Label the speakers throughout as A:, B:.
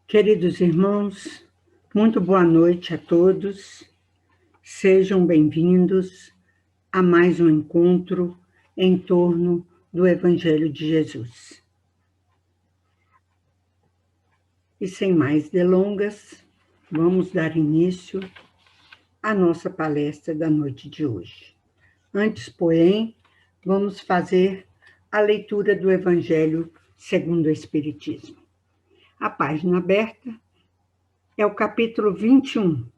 A: Queridos irmãos, muito boa noite a todos. Sejam bem-vindos a mais um encontro em torno do Evangelho de Jesus. E sem mais delongas, vamos dar início à nossa palestra da noite de hoje. Antes, porém, vamos fazer a leitura do Evangelho segundo o Espiritismo. A página aberta é o capítulo 21.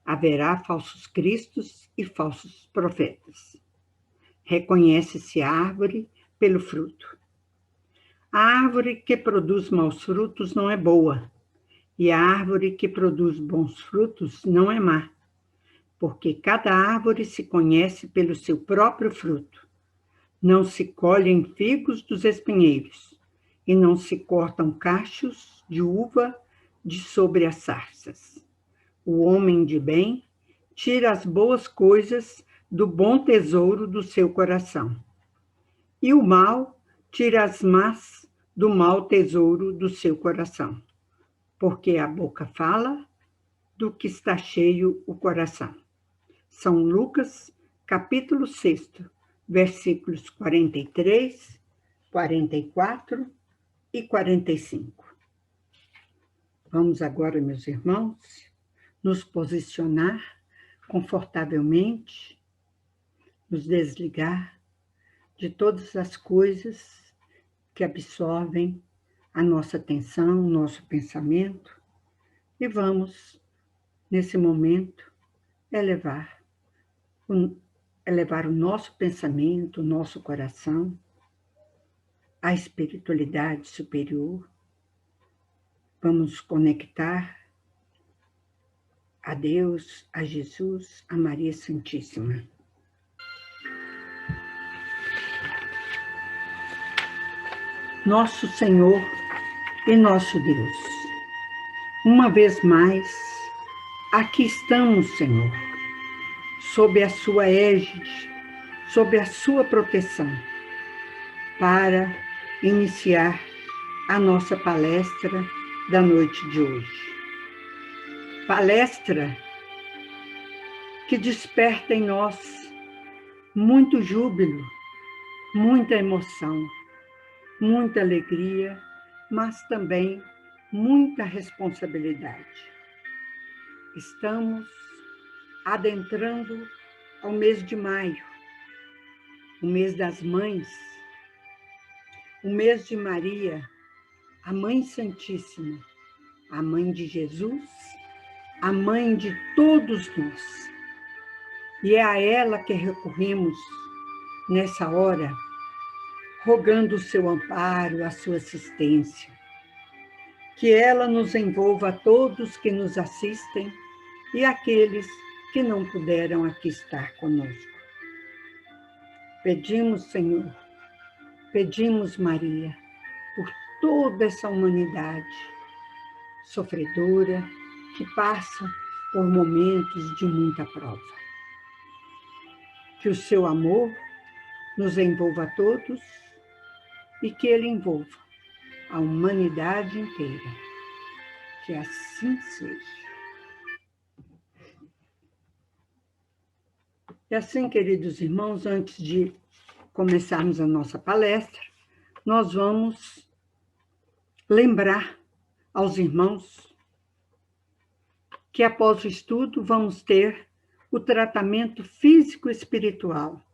A: Haverá falsos cristos e falsos profetas. Reconhece-se a árvore pelo fruto. A árvore que produz maus frutos não é boa, e a árvore que produz bons frutos não é má, porque cada árvore se conhece pelo seu próprio fruto. Não se colhem figos dos espinheiros, e não se cortam cachos de uva de sobre as sarças. O homem de bem tira as boas coisas do bom tesouro do seu coração, e o mal tira as más do mau tesouro do seu coração, porque a boca fala do que está cheio o coração. São Lucas, capítulo 6, versículos 43, 44 e 45. Vamos agora, meus irmãos, nos posicionar confortavelmente, nos desligar de todas as coisas que absorvem a nossa atenção, o nosso pensamento, e vamos, nesse momento, elevar o nosso pensamento, o nosso coração à espiritualidade superior. Vamos conectar a Deus, a Jesus, a Maria Santíssima. Nosso Senhor e nosso Deus, uma vez mais, aqui estamos, Senhor, sob a sua égide, sob a sua proteção, para iniciar a nossa palestra da noite de hoje. Palestra que desperta em nós muito júbilo, muita emoção, muita alegria, mas também muita responsabilidade. Estamos adentrando ao mês de maio, o mês das mães, o mês de Maria, a Mãe Santíssima, a Mãe de Jesus, a Mãe de todos nós. E é a ela que recorremos nessa hora, rogando o seu amparo, a sua assistência. Que ela nos envolva a todos que nos assistem e aqueles que não puderam aqui estar conosco. Pedimos, Senhor, pedimos, Maria, por toda essa humanidade sofredora que passa por momentos de muita prova. Que o seu amor nos envolva a todos e que ele envolva a humanidade inteira. Que assim seja. E assim, queridos irmãos, antes de começarmos a nossa palestra, nós vamos lembrar aos irmãos que após o estudo vamos ter o tratamento físico-espiritual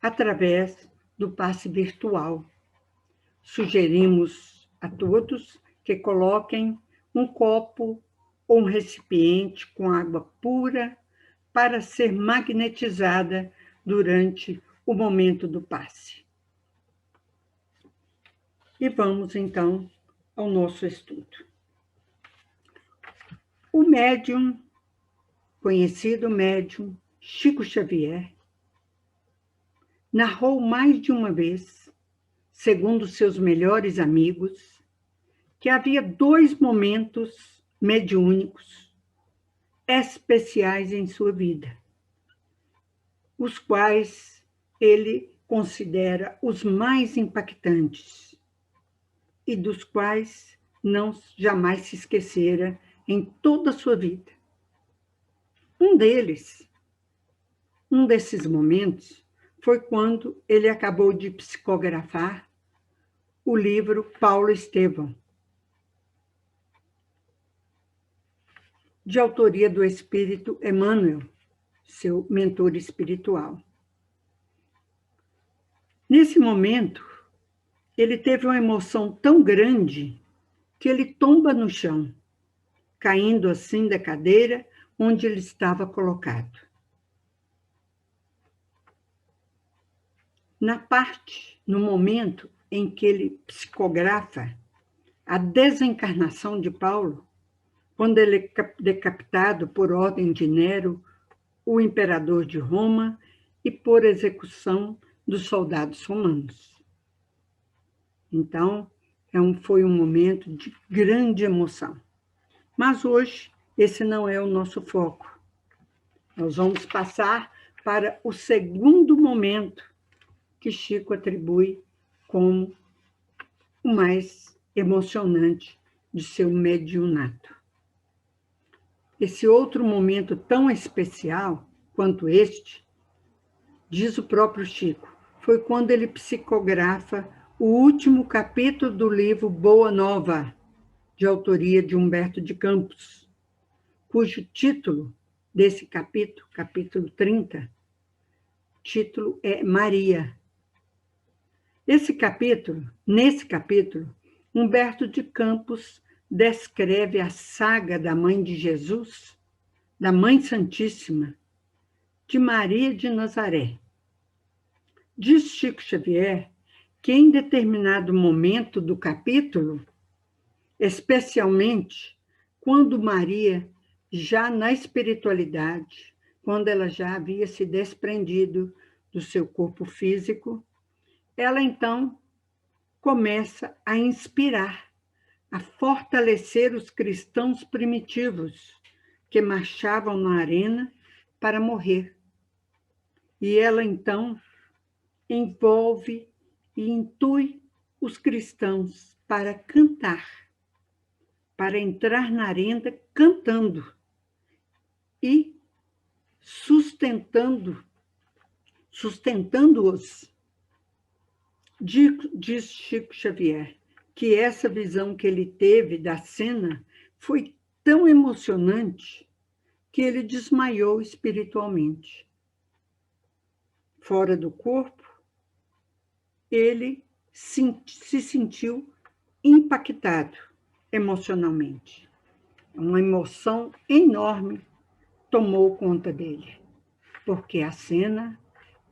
A: através do passe virtual. Sugerimos a todos que coloquem um copo ou um recipiente com água pura para ser magnetizada durante o momento do passe. E vamos, então, ao nosso estudo. O médium, conhecido médium Chico Xavier, narrou mais de uma vez, segundo seus melhores amigos, que havia 2 momentos mediúnicos especiais em sua vida, os quais ele considera os mais impactantes e dos quais não jamais se esquecera em toda a sua vida. Um desses momentos, foi quando ele acabou de psicografar o livro Paulo Estevão, de autoria do Espírito Emmanuel, seu mentor espiritual. Nesse momento, ele teve uma emoção tão grande que ele tomba no chão, caindo assim da cadeira onde ele estava colocado. No momento em que ele psicografa a desencarnação de Paulo, quando ele é decapitado por ordem de Nero, o imperador de Roma, e por execução dos soldados romanos. Então, foi um momento de grande emoção. Mas hoje, esse não é o nosso foco. Nós vamos passar para o segundo momento que Chico atribui como o mais emocionante de seu mediunato. Esse outro momento tão especial quanto este, diz o próprio Chico, foi quando ele psicografa o último capítulo do livro Boa Nova, de autoria de Humberto de Campos, cujo título desse capítulo, capítulo 30, título é Maria. Nesse capítulo, Humberto de Campos descreve a saga da Mãe de Jesus, da Mãe Santíssima, de Maria de Nazaré. Diz Chico Xavier que em determinado momento do capítulo, especialmente quando Maria, já na espiritualidade, quando ela já havia se desprendido do seu corpo físico, ela então começa a inspirar, a fortalecer os cristãos primitivos que marchavam na arena para morrer. E ela então envolve e intui os cristãos para cantar, para entrar na arena cantando e sustentando-os. Diz Chico Xavier que essa visão que ele teve da cena foi tão emocionante que ele desmaiou espiritualmente. Fora do corpo, ele se sentiu impactado emocionalmente. Uma emoção enorme tomou conta dele, porque a cena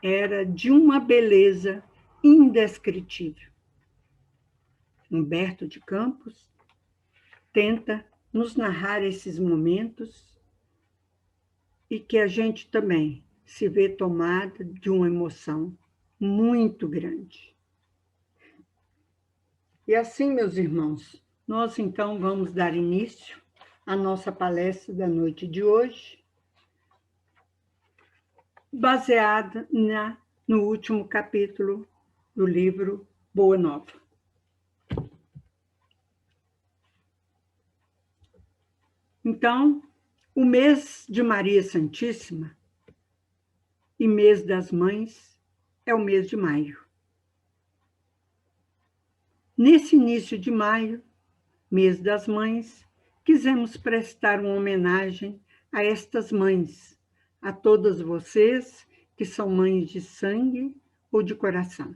A: era de uma beleza indescritível. Humberto de Campos tenta nos narrar esses momentos e que a gente também se vê tomada de uma emoção muito grande. E assim, meus irmãos, nós então vamos dar início à nossa palestra da noite de hoje, baseada no último capítulo do livro Boa Nova. Então, o mês de Maria Santíssima e mês das mães é o mês de maio. Nesse início de maio, mês das mães, quisemos prestar uma homenagem a estas mães, a todas vocês que são mães de sangue ou de coração.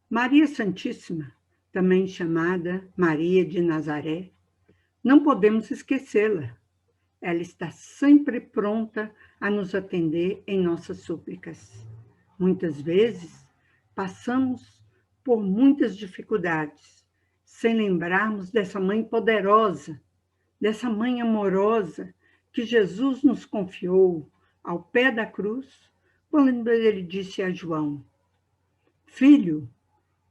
A: Maria Santíssima, também chamada Maria de Nazaré, não podemos esquecê-la. Ela está sempre pronta a nos atender em nossas súplicas. Muitas vezes, passamos por muitas dificuldades, sem lembrarmos dessa mãe poderosa, dessa mãe amorosa que Jesus nos confiou ao pé da cruz, quando ele disse a João: Filho,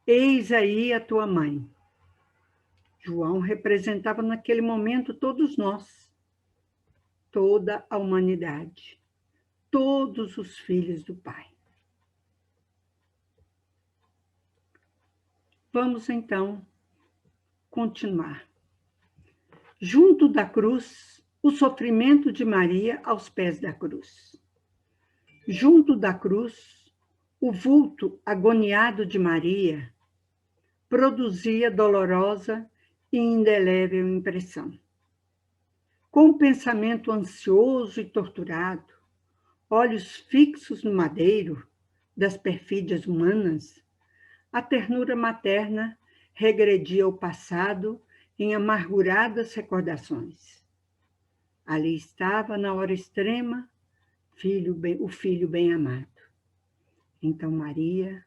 A: eis aí a tua mãe. João representava naquele momento todos nós, toda a humanidade, todos os filhos do Pai. Vamos então continuar. Junto da cruz, o sofrimento de Maria aos pés da cruz. Junto da cruz, o vulto agoniado de Maria produzia dolorosa e indelével impressão. Com o pensamento ansioso e torturado, olhos fixos no madeiro das perfídias humanas, a ternura materna regredia ao passado em amarguradas recordações. Ali estava, na hora extrema, o filho bem-amado. Então Maria,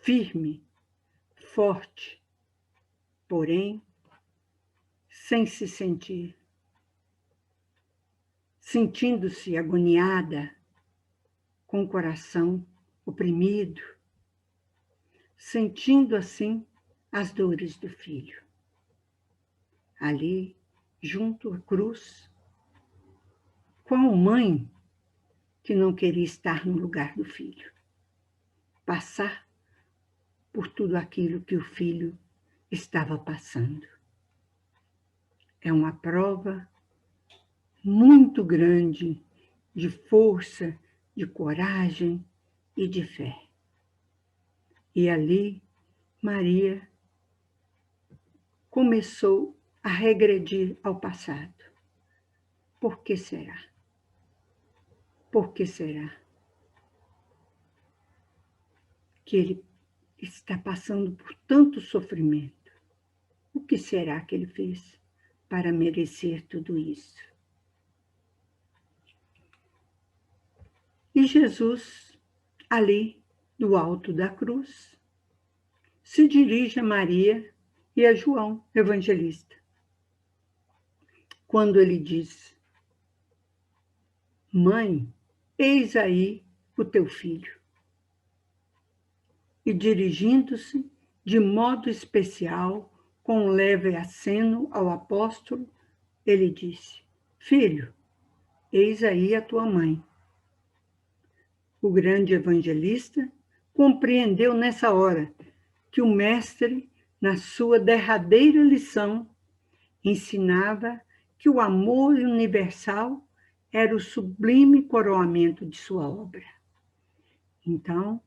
A: firme, forte, porém, sem se sentir, sentindo-se agoniada, com o coração oprimido, sentindo assim as dores do filho. Ali, junto à cruz, qual mãe que não queria estar no lugar do filho? Passar por tudo aquilo que o filho estava passando. É uma prova muito grande de força, de coragem e de fé. E ali, Maria começou a regredir ao passado. Por que será? Por que será que ele está passando por tanto sofrimento? O que será que ele fez para merecer tudo isso? E Jesus, ali, do alto da cruz, se dirige a Maria e a João, evangelista, quando ele diz: Mãe, eis aí o teu filho. E dirigindo-se de modo especial, com um leve aceno ao apóstolo, ele disse: Filho, eis aí a tua mãe. O grande evangelista compreendeu nessa hora que o mestre, na sua derradeira lição, ensinava que o amor universal era o sublime coroamento de sua obra. Então,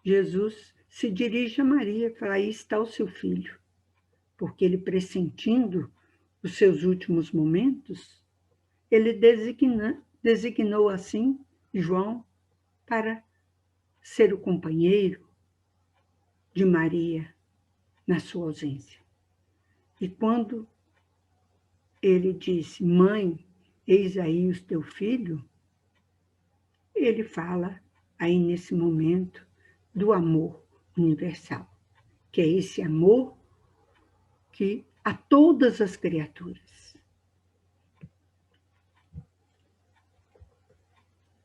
A: Jesus se dirige a Maria e fala: aí está o seu filho. Porque ele, pressentindo os seus últimos momentos, ele designou assim João para ser o companheiro de Maria na sua ausência. E quando ele disse: Mãe, eis aí o teu filho, ele fala aí nesse momento do amor universal, que é esse amor que a todas as criaturas.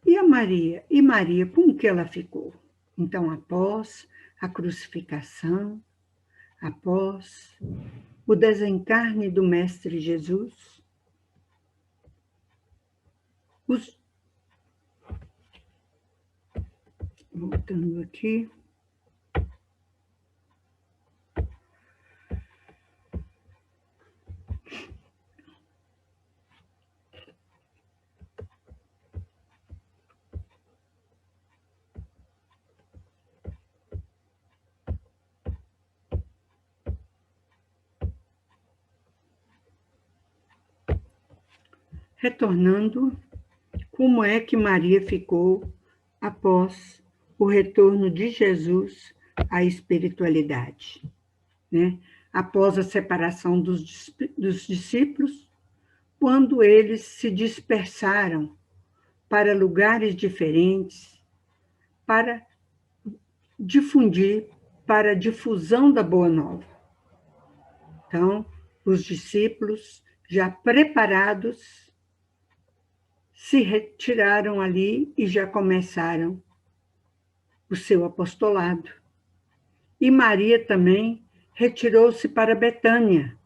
A: E a Maria? E Maria, como que ela ficou? Então, após a crucificação, após o desencarne do Mestre Jesus, voltando aqui, retornando, como é que Maria ficou após o retorno de Jesus à espiritualidade, né? Após a separação dos discípulos, quando eles se dispersaram para lugares diferentes, para difundir, para a difusão da Boa Nova. Então, os discípulos, já preparados, se retiraram ali e já começaram o seu apostolado. E Maria também retirou-se para Betânia,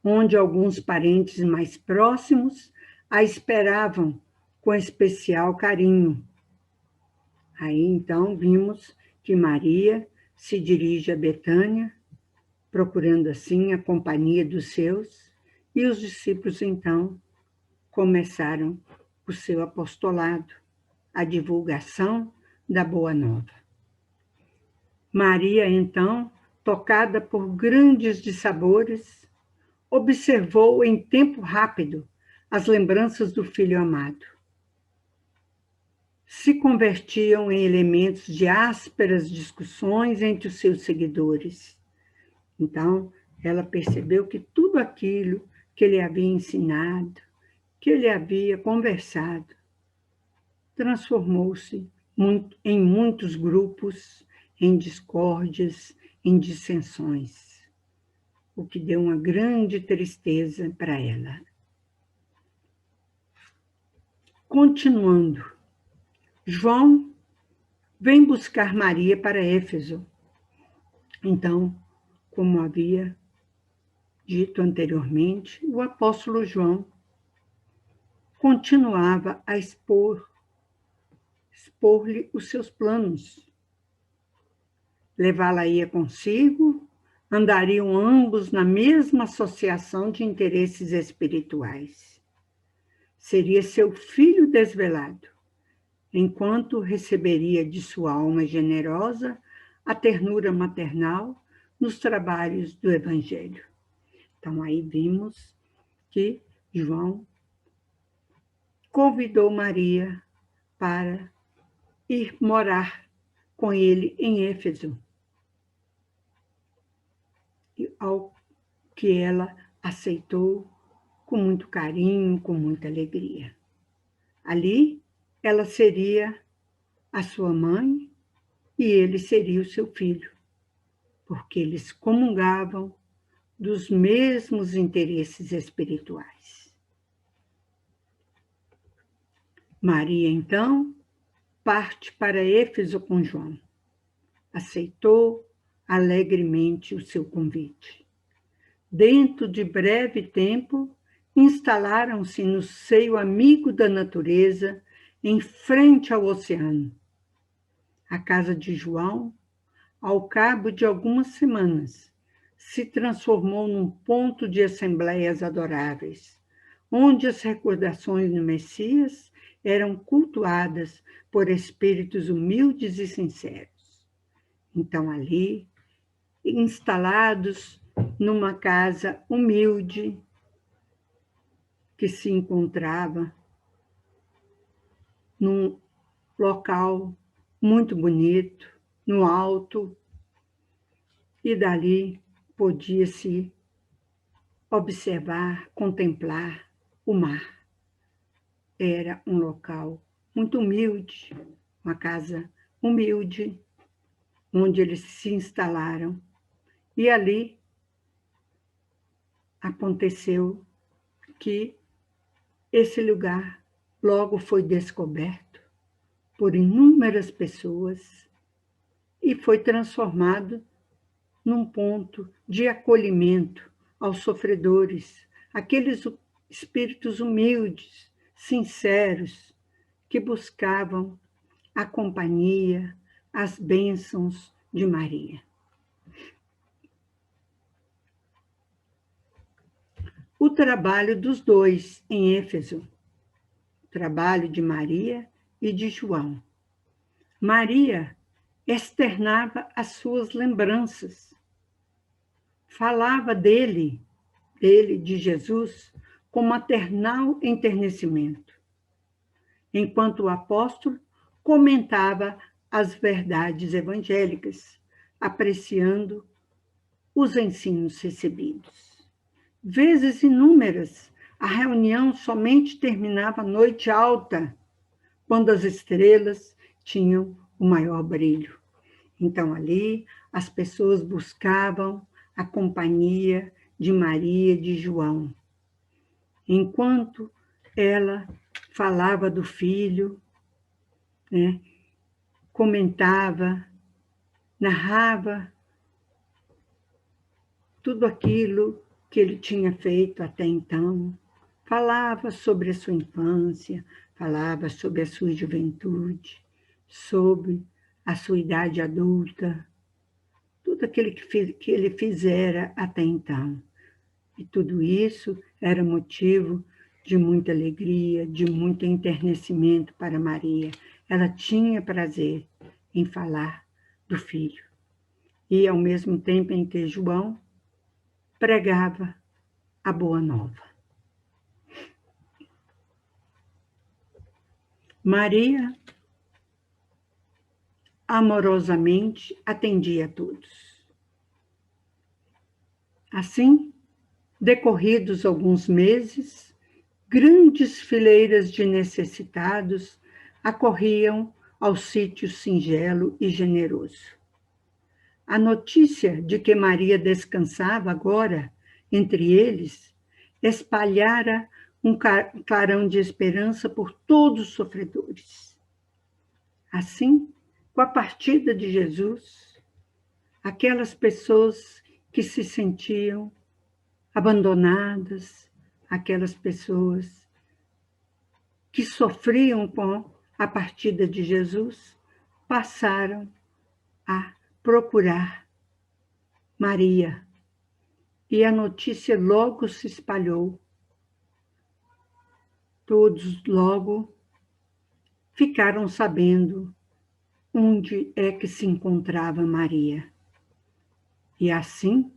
A: onde alguns parentes mais próximos a esperavam com especial carinho. Aí, então, vimos que Maria se dirige a Betânia procurando assim a companhia dos seus, e os discípulos então começaram o seu apostolado, a divulgação da Boa Nova. Maria, então, tocada por grandes dissabores, observou em tempo rápido as lembranças do Filho amado. Se convertiam em elementos de ásperas discussões entre os seus seguidores. Então, ela percebeu que tudo aquilo que ele havia ensinado, que ele havia conversado, transformou-se em muitos grupos, em discórdias, em dissensões, o que deu uma grande tristeza para ela. Continuando, João vem buscar Maria para Éfeso. Então, como havia dito anteriormente, o apóstolo João continuava a expor-lhe os seus planos. Levá-la-ia consigo, andariam ambos na mesma associação de interesses espirituais. Seria seu filho desvelado, enquanto receberia de sua alma generosa a ternura maternal nos trabalhos do Evangelho. Então, aí vimos que João convidou Maria para ir morar com ele em Éfeso, ao que ela aceitou com muito carinho, com muita alegria. Ali, ela seria a sua mãe e ele seria o seu filho, porque eles comungavam dos mesmos interesses espirituais. Maria, então, parte para Éfeso com João. Aceitou alegremente o seu convite. Dentro de breve tempo, instalaram-se no seio amigo da natureza, em frente ao oceano. A casa de João, ao cabo de algumas semanas, se transformou num ponto de assembleias adoráveis, onde as recordações do Messias eram cultuadas por espíritos humildes e sinceros. Então, ali, instalados numa casa humilde, que se encontrava num local muito bonito, no alto, e dali podia-se observar, contemplar o mar. Era um local muito humilde, uma casa humilde, onde eles se instalaram. E ali aconteceu que esse lugar logo foi descoberto por inúmeras pessoas e foi transformado num ponto de acolhimento aos sofredores, aqueles espíritos humildes, sinceros, que buscavam a companhia, as bênçãos de Maria. O trabalho dos dois em Éfeso, o trabalho de Maria e de João. Maria externava as suas lembranças, falava dele, de Jesus, com maternal enternecimento, enquanto o apóstolo comentava as verdades evangélicas, apreciando os ensinos recebidos. Vezes inúmeras, a reunião somente terminava à noite alta, quando as estrelas tinham o maior brilho. Então, ali, as pessoas buscavam a companhia de Maria e de João. Enquanto ela falava do filho, né, comentava, narrava tudo aquilo que ele tinha feito até então, falava sobre a sua infância, falava sobre a sua juventude, sobre a sua idade adulta. tudo aquilo que ele fizera até então. E tudo isso era motivo de muita alegria, de muito enternecimento para Maria. Ela tinha prazer em falar do filho. E, ao mesmo tempo em que João pregava a boa nova. Maria amorosamente atendia a todos. Assim, decorridos alguns meses, grandes fileiras de necessitados acorriam ao sítio singelo e generoso. A notícia de que Maria descansava agora entre eles espalhara um clarão de esperança por todos os sofredores. Assim, com a partida de Jesus, aquelas pessoas que se sentiam abandonadas, aquelas pessoas que sofriam com a partida de Jesus, passaram a procurar Maria. E a notícia logo se espalhou. Todos logo ficaram sabendo onde é que se encontrava Maria. E assim,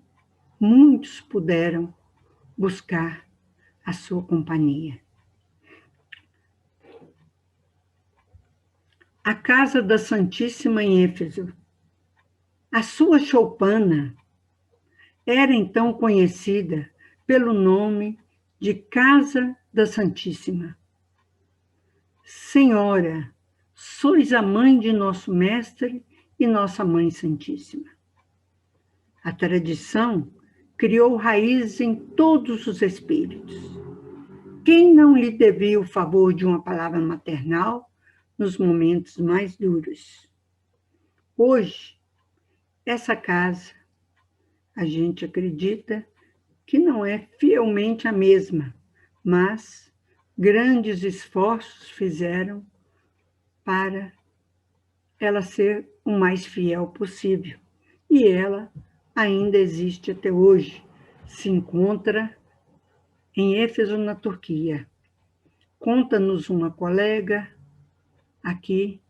A: muitos puderam buscar a sua companhia. A casa da Santíssima em Éfeso, a sua choupana, era então conhecida pelo nome de Casa da Santíssima. Senhora, sois a mãe de nosso Mestre e nossa Mãe Santíssima. A tradição criou raízes em todos os espíritos. Quem não lhe devia o favor de uma palavra maternal nos momentos mais duros? Hoje, essa casa, a gente acredita que não é fielmente a mesma, mas grandes esforços fizeram para ela ser o mais fiel possível. E ela ainda existe até hoje. Se encontra em Éfeso, na Turquia. Conta-nos uma colega aqui,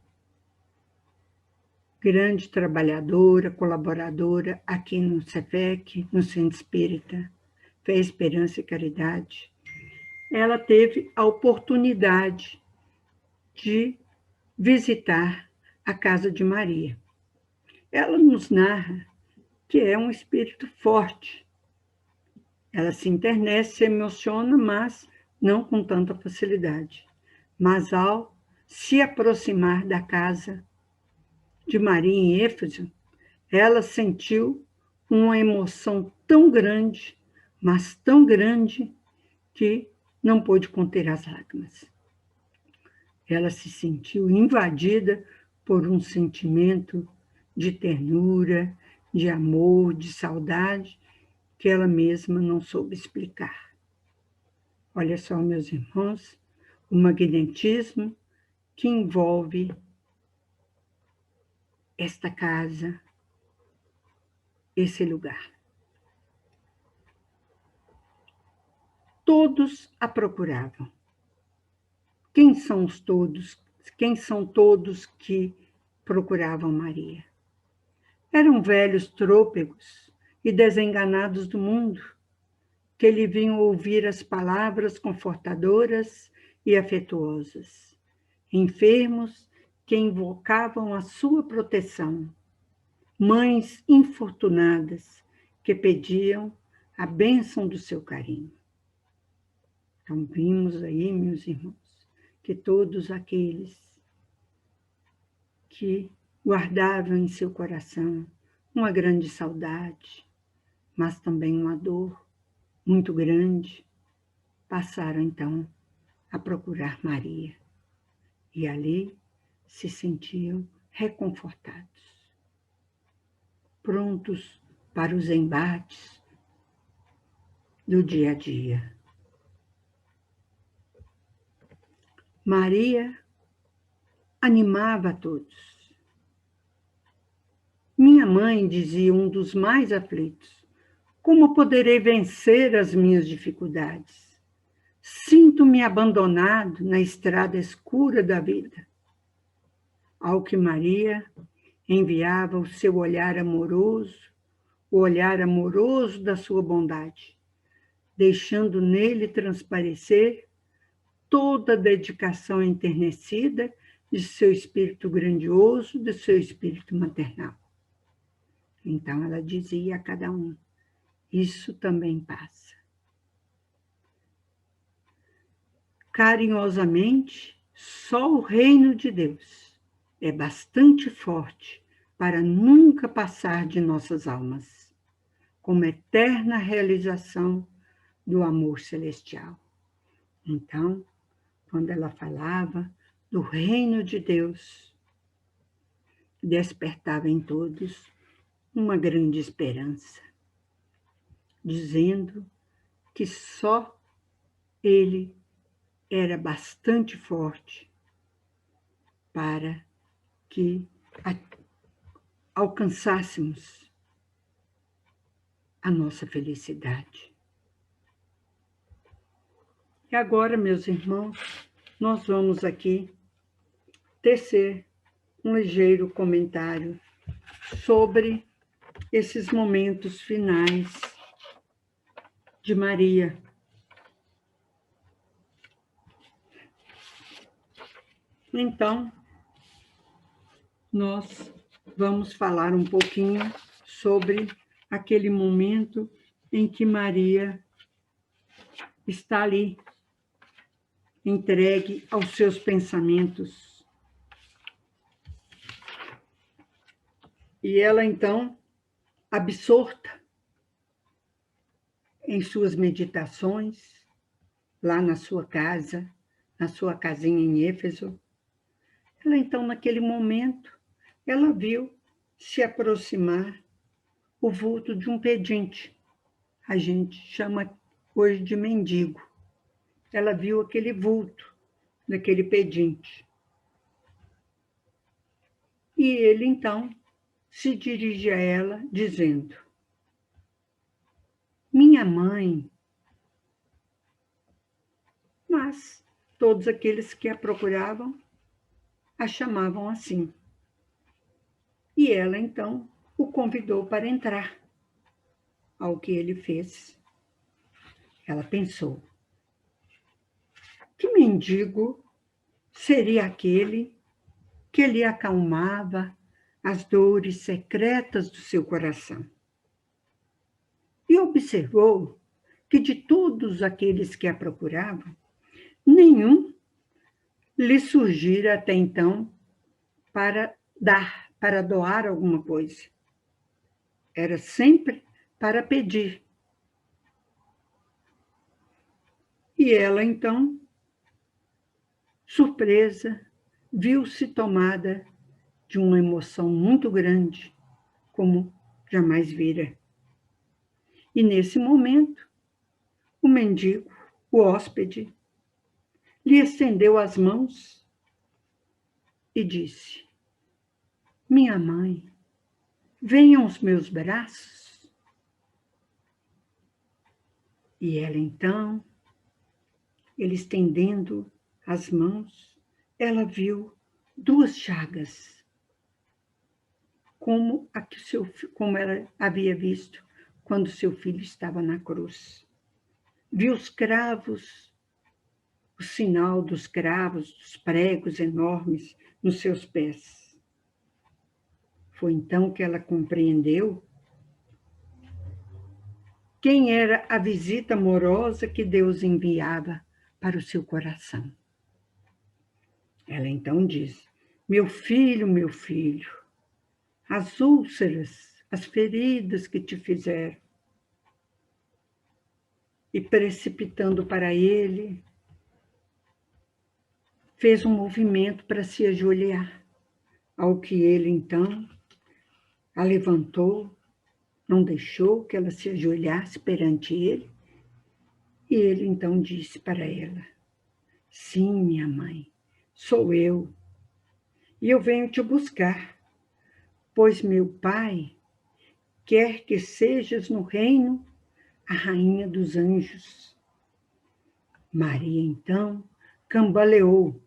A: grande trabalhadora, colaboradora aqui no CEFEC, no Centro Espírita Fé, Esperança e Caridade. Ela teve a oportunidade de visitar a casa de Maria. Ela nos narra que é um espírito forte. Ela se internece, se emociona, mas não com tanta facilidade. Mas ao se aproximar da casa de Maria em Éfeso, ela sentiu uma emoção tão grande, mas tão grande, que não pôde conter as lágrimas. Ela se sentiu invadida por um sentimento de ternura, de amor, de saudade, que ela mesma não soube explicar. Olha só, meus irmãos, o magnetismo que envolve esta casa, esse lugar. Todos a procuravam. Quem são os todos? Quem são todos que procuravam Maria? Eram velhos trôpegos e desenganados do mundo, que lhe vinham ouvir as palavras confortadoras e afetuosas. Enfermos que invocavam a sua proteção. Mães infortunadas que pediam a bênção do seu carinho. Então, vimos aí, meus irmãos, que todos aqueles que guardavam em seu coração uma grande saudade, mas também uma dor muito grande, passaram então a procurar Maria. E ali se sentiam reconfortados, prontos para os embates do dia a dia. Maria animava a todos. Minha mãe, dizia um dos mais aflitos, como poderei vencer as minhas dificuldades? Sinto-me abandonado na estrada escura da vida. Ao que Maria enviava o seu olhar amoroso, o olhar amoroso da sua bondade, deixando nele transparecer toda a dedicação enternecida de seu espírito grandioso, de seu espírito maternal. Então ela dizia a cada um, isso também passa. Carinhosamente, só o reino de Deus é bastante forte para nunca passar de nossas almas, como eterna realização do amor celestial. Então, quando ela falava do reino de Deus, despertava em todos uma grande esperança, dizendo que só ele era bastante forte para que alcançássemos a nossa felicidade. E agora, meus irmãos, nós vamos aqui tecer um ligeiro comentário sobre esses momentos finais de Maria. Então, nós vamos falar um pouquinho sobre aquele momento em que Maria está ali, entregue aos seus pensamentos. E ela, então, absorta em suas meditações, lá na sua casa, na sua casinha em Éfeso, ela, então, naquele momento, ela viu se aproximar o vulto de um pedinte. A gente chama hoje de mendigo. Ela viu aquele vulto daquele pedinte. E ele, então, se dirige a ela, dizendo, minha mãe. Mas todos aqueles que a procuravam a chamavam assim. E ela, então, o convidou para entrar. Ao que ele fez, ela pensou, que mendigo seria aquele que lhe acalmava as dores secretas do seu coração? E observou que de todos aqueles que a procuravam, nenhum lhe surgira até então para doar alguma coisa. Era sempre para pedir. E ela, então, surpresa, viu-se tomada de uma emoção muito grande, como jamais vira. E nesse momento, o mendigo, o hóspede, lhe estendeu as mãos e disse, minha mãe, venha aos meus braços. E ela, então, ele estendendo as mãos, ela viu duas chagas, como ela havia visto quando seu filho estava na cruz. Viu os cravos, o sinal dos cravos, dos pregos enormes nos seus pés. Foi então que ela compreendeu quem era a visita amorosa que Deus enviava para o seu coração. Ela então diz, meu filho, as úlceras, as feridas que te fizeram. E precipitando para ele, fez um movimento para se ajoelhar, ao que ele então a levantou, não deixou que ela se ajoelhasse perante ele, e ele então disse para ela, sim, minha mãe, sou eu, e eu venho te buscar, pois meu Pai quer que sejas no reino a rainha dos anjos. Maria, então, cambaleou,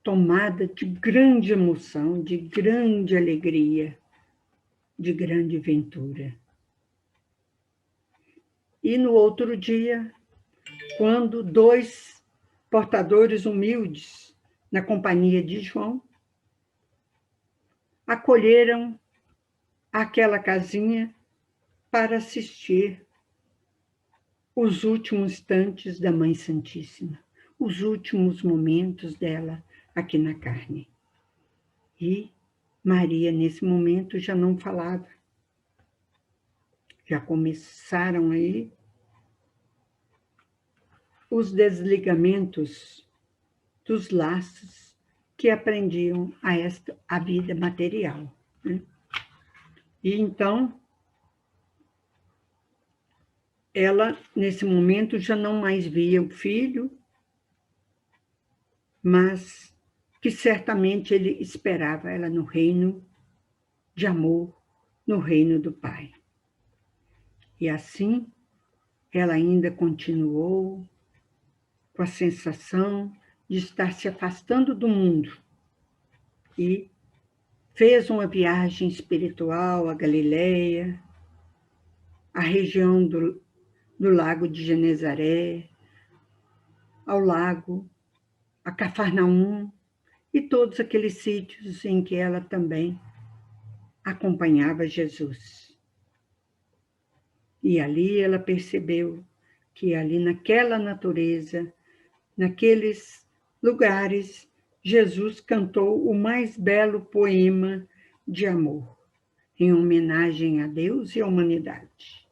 A: tomada de grande emoção, de grande alegria, de grande ventura. E no outro dia, quando dois portadores humildes, na companhia de João, acolheram aquela casinha para assistir os últimos instantes da Mãe Santíssima, os últimos momentos dela aqui na carne. E Maria, nesse momento, já não falava. Já começaram aí os desligamentos dos laços que aprendiam a vida material. Né? E então, ela, nesse momento, já não mais via o filho, mas que certamente ele esperava ela no reino de amor, no reino do Pai. E assim, ela ainda continuou com a sensação de estar se afastando do mundo e fez uma viagem espiritual à Galileia, à região do Lago de Genezaré, ao lago, a Cafarnaum e todos aqueles sítios em que ela também acompanhava Jesus. E ali ela percebeu que ali naquela natureza, naqueles lugares, Jesus cantou o mais belo poema de amor, em homenagem a Deus e à humanidade.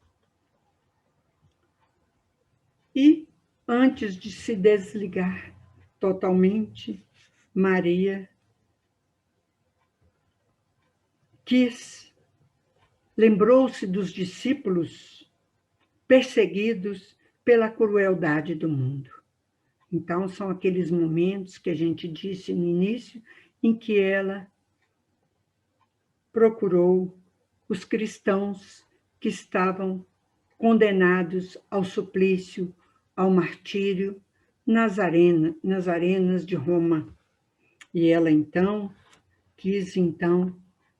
A: E, antes de se desligar totalmente, Maria lembrou-se dos discípulos perseguidos pela crueldade do mundo. Então, são aqueles momentos que a gente disse no início, em que ela procurou os cristãos que estavam condenados ao suplício, ao martírio, nas arenas de Roma. E ela, então, quis,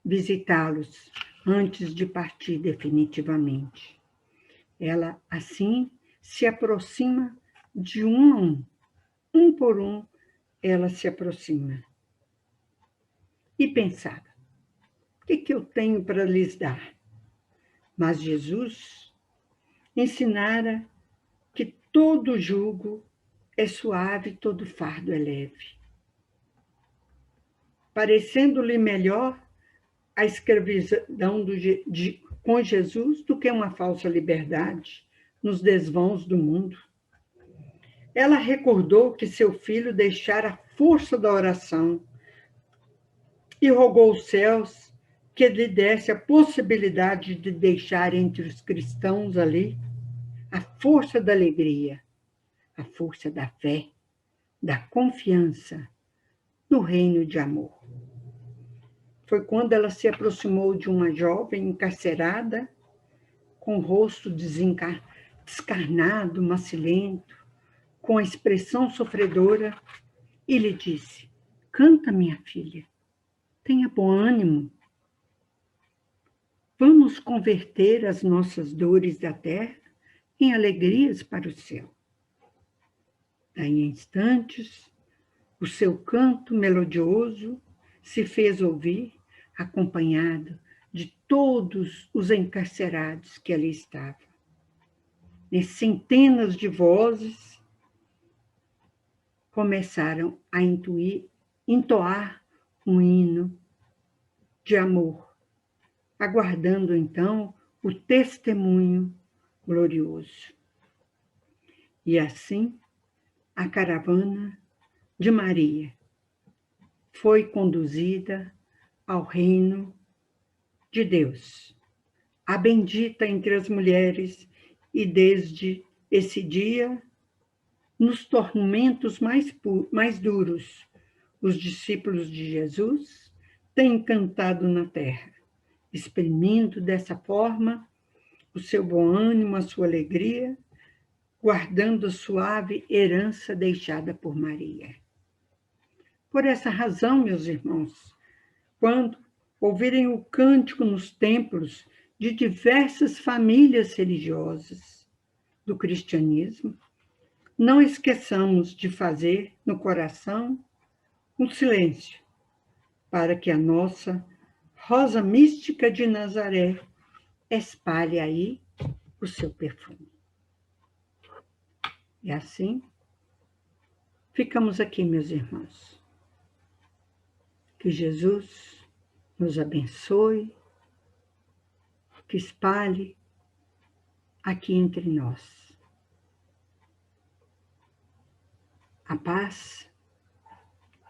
A: visitá-los antes de partir definitivamente. Ela, assim, se aproxima de um a um por um, ela se aproxima. E pensava, o que eu tenho para lhes dar? Mas Jesus ensinara que todo jugo é suave, todo fardo é leve. Parecendo-lhe melhor a escravidão com Jesus do que uma falsa liberdade nos desvãos do mundo. Ela recordou que seu filho deixara a força da oração e rogou aos céus que lhe desse a possibilidade de deixar entre os cristãos ali a força da alegria, a força da fé, da confiança no reino de amor. Foi quando ela se aproximou de uma jovem encarcerada, com o rosto descarnado, macilento, com a expressão sofredora, e lhe disse: canta, minha filha, tenha bom ânimo. Vamos converter as nossas dores da terra em alegrias para o céu. Daí, em instantes, o seu canto melodioso se fez ouvir, acompanhado de todos os encarcerados que ali estavam. E centenas de vozes começaram a entoar um hino de amor, aguardando então o testemunho glorioso. E assim, a caravana de Maria foi conduzida ao reino de Deus, a bendita entre as mulheres, e desde esse dia, nos tormentos mais duros, os discípulos de Jesus tem encantado na terra, exprimindo dessa forma o seu bom ânimo, a sua alegria, guardando a suave herança deixada por Maria. Por essa razão, meus irmãos, quando ouvirem o cântico nos templos de diversas famílias religiosas do cristianismo, não esqueçamos de fazer no coração um silêncio, para que a nossa rosa mística de Nazaré espalhe aí o seu perfume. E assim, ficamos aqui, meus irmãos. Que Jesus nos abençoe, que espalhe aqui entre nós a paz,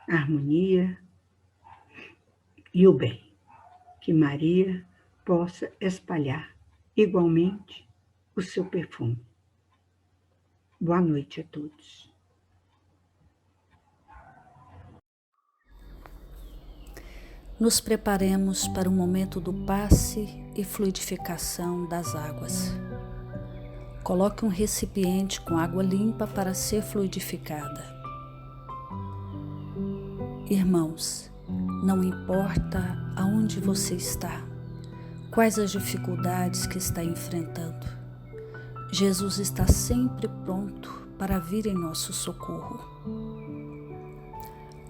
A: a harmonia e o bem. Que Maria possa espalhar igualmente o seu perfume. Boa noite a todos.
B: Nos preparemos para o momento do passe e fluidificação das águas. Coloque um recipiente com água limpa para ser fluidificada. Irmãos, não importa aonde você está, quais as dificuldades que está enfrentando, Jesus está sempre pronto para vir em nosso socorro.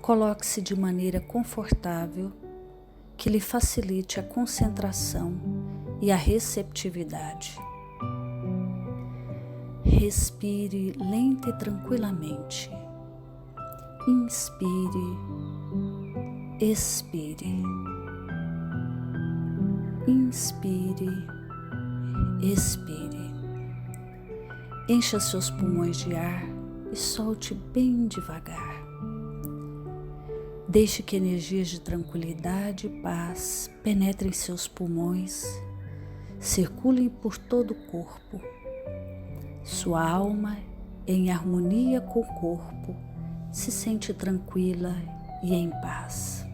B: Coloque-se de maneira confortável, que lhe facilite a concentração e a receptividade. Respire lenta e tranquilamente. Inspire, expire. Inspire, expire. Encha seus pulmões de ar e solte bem devagar. Deixe que energias de tranquilidade e paz penetrem seus pulmões, circulem por todo o corpo. Sua alma, em harmonia com o corpo, se sente tranquila e em paz.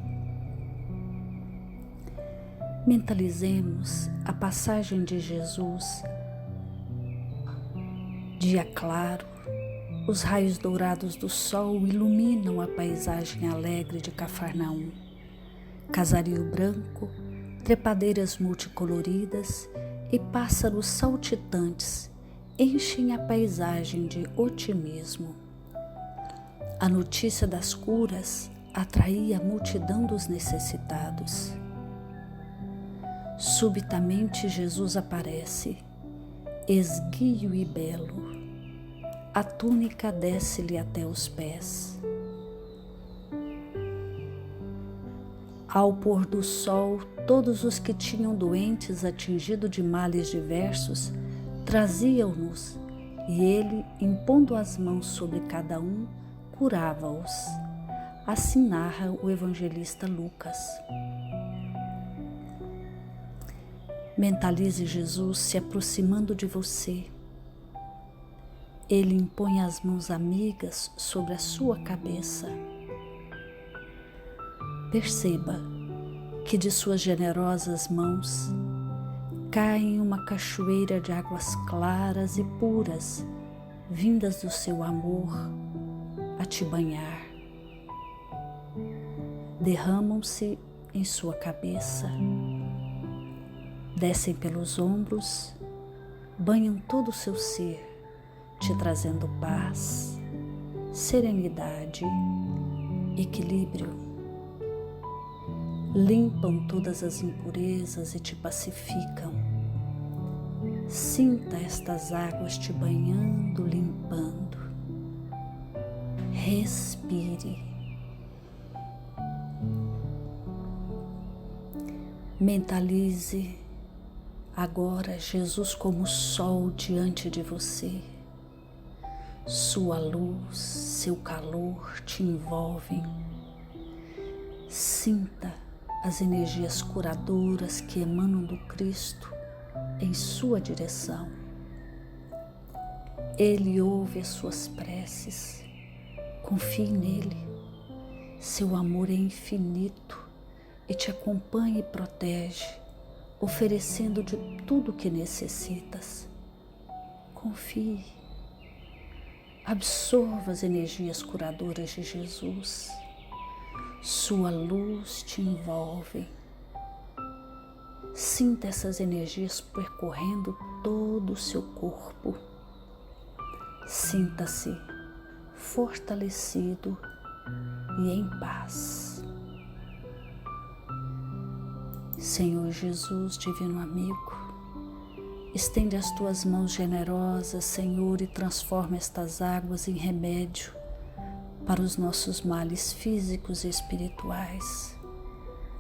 B: Mentalizemos a passagem de Jesus. Dia claro, os raios dourados do sol iluminam a paisagem alegre de Cafarnaum. Casario branco, trepadeiras multicoloridas e pássaros saltitantes enchem a paisagem de otimismo. A notícia das curas atraía a multidão dos necessitados. Subitamente Jesus aparece, esguio e belo. A túnica desce-lhe até os pés. Ao pôr do sol, todos os que tinham doentes atingidos de males diversos traziam-nos, e ele, impondo as mãos sobre cada um, curava-os. Assim narra o evangelista Lucas. Mentalize Jesus se aproximando de você. Ele impõe as mãos amigas sobre a sua cabeça. Perceba que de suas generosas mãos cai uma cachoeira de águas claras e puras, vindas do seu amor a te banhar. Derramam-se em sua cabeça, descem pelos ombros, banham todo o seu ser, te trazendo paz, serenidade, equilíbrio. Limpam todas as impurezas e te pacificam. Sinta estas águas te banhando, limpando. Respire. Mentalize agora Jesus como sol diante de você. Sua luz, seu calor te envolvem. Sinta as energias curadoras que emanam do Cristo em sua direção. Ele ouve as suas preces. Confie nele. Seu amor é infinito e te acompanha e protege, oferecendo de tudo o que necessitas. Confie. Absorva as energias curadoras de Jesus. Sua luz te envolve. Sinta essas energias percorrendo todo o seu corpo. Sinta-se fortalecido e em paz. Senhor Jesus, divino amigo, estende as tuas mãos generosas, Senhor, e transforma estas águas em remédio para os nossos males físicos e espirituais.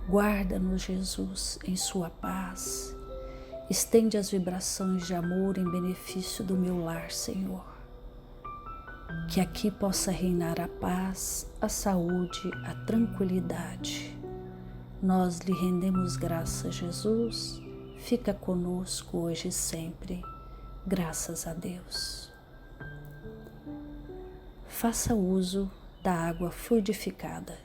B: Guarda-nos, Jesus, em sua paz. Estende as vibrações de amor em benefício do meu lar, Senhor. Que aqui possa reinar a paz, a saúde, a tranquilidade. Nós lhe rendemos graças, Jesus. Fica conosco hoje e sempre. Graças a Deus. Faça uso da água fluidificada.